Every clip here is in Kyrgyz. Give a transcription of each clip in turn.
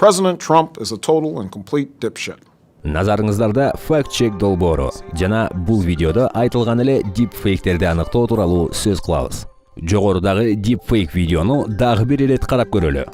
President Trump is a total and complete dipshit. Назарыңыздарда факт-чек долбоору жана бул видеодо айтылган эле дипфейктерди аныктоо тууралуу сөз кылабыз. Жогорудагы дипфейк видеону дагы бир ирет карап көрөлү.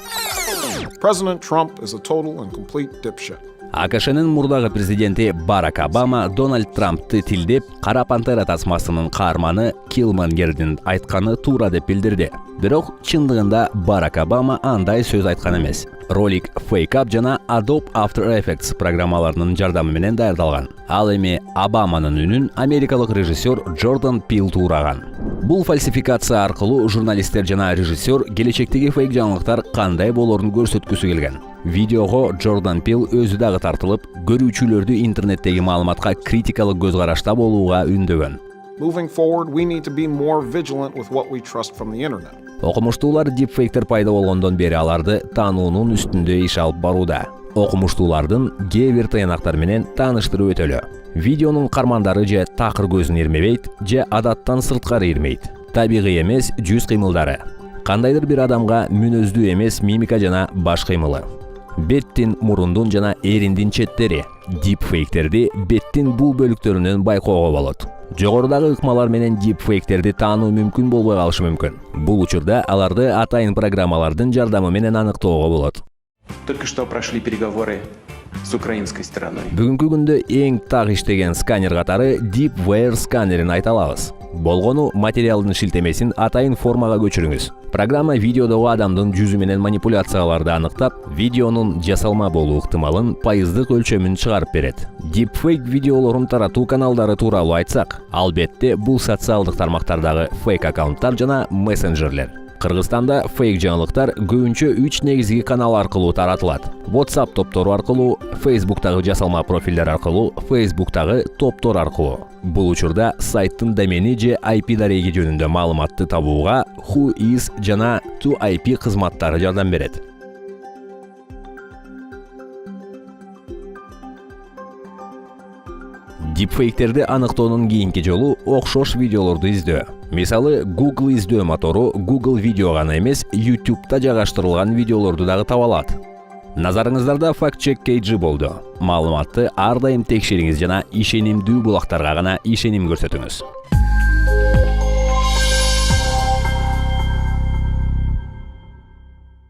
President Trump is a total and complete dipshit. АКШнын мурдагы президенти Барак Обама Дональд Трампты тилдеп, Кара Пантера тасмасынын каарманы Киллмангердин айтканы туура деп билдирди. Бирок чындыгында Барак Обама андай сөз айткан эмес. Ролик FakeUp жана Adobe After Effects программаларынын жардамы менен даярдалган. Ал эми Обаманын үнүн америкалык режиссер Джордан Пил туураган. Бул фальсификация аркылуу журналисттер жана режиссер келечектеги фейк жаңылыктар кандай болоорун көрсөткүсү келген. Видеого Джордан Пил өзү дагы тартылып, көрүүчүлөрдү интернеттеги маалыматка критикалык көз карашта болууга үндөгөн. Moving forward, we need to be more vigilant with what we trust from the internet. Окумуштуулар дипфейктер пайда болгондон бери аларды таануунун үстүндө иш алып барууда. Окумуштуулардын кээ бир тыянактар менен тааныштырып өтөлү. Видеонун кармандары же такыр көзүн ирмебейт, же адаттан сырткары ирмейт. Табигый эмес жүз кыймылдары. Кандайдыр бир адамга мүнөздүү эмес мимика жана баш кыймылы. Беттин, мурундун жана эриндин четтери. Дипфейктерди беттин бул бөлүктөрүнөн байкоого болот. Жогорудагы ыкмалар менен дипфейктерди таануу мүмкүн болбой калышы мүмкүн. Бул учурда аларды атайын программалардын жардамы менен аныктоого болот. Только что прошли переговоры с украинской стороной. Бүгүнкү күндө эң так иштеген сканер катары DeepWare сканерин айта алабыз. Болгону материалдын шилтемесин атайын формага көчүрүңүз. Программа видеодогу адамдын жүзү менен манипуляцияларды аныктап, видеонун жасалма болуу ыктымалын пайыздык өлчөмүн чыгарып берет. Deepfake видеолорун таратуу каналдары тууралуу айтсак, албетте бул социалдык тармактардагы фейк аккаунттар жана мессенджерлер. Кыргызстанда фейк жаңылыктар көбүнчө 3 негизги канал аркылуу таратылат. WhatsApp топтору аркылуу, Facebook'тагы жасалма профилдер аркылуу, Facebook'тагы топтор аркылуу. Бул учурда сайттын домени же IP дареги жөнүндө маалыматты табууга Whois жана 2IP кызматтары жардам берет. Дипфейктерди аныктоонун кийинки жолу окшош видеолорду издөө. Мисалы, Google издөө мотору Google видео гана эмес, YouTube'та жайгаштырылган видеолорду дагы таба алат. Назарыңыздарда факт-чек KG болду. Маалыматты ар дайым текшериңиз жана ишенимдүү булактарга гана ишеним көрсөтүңүз.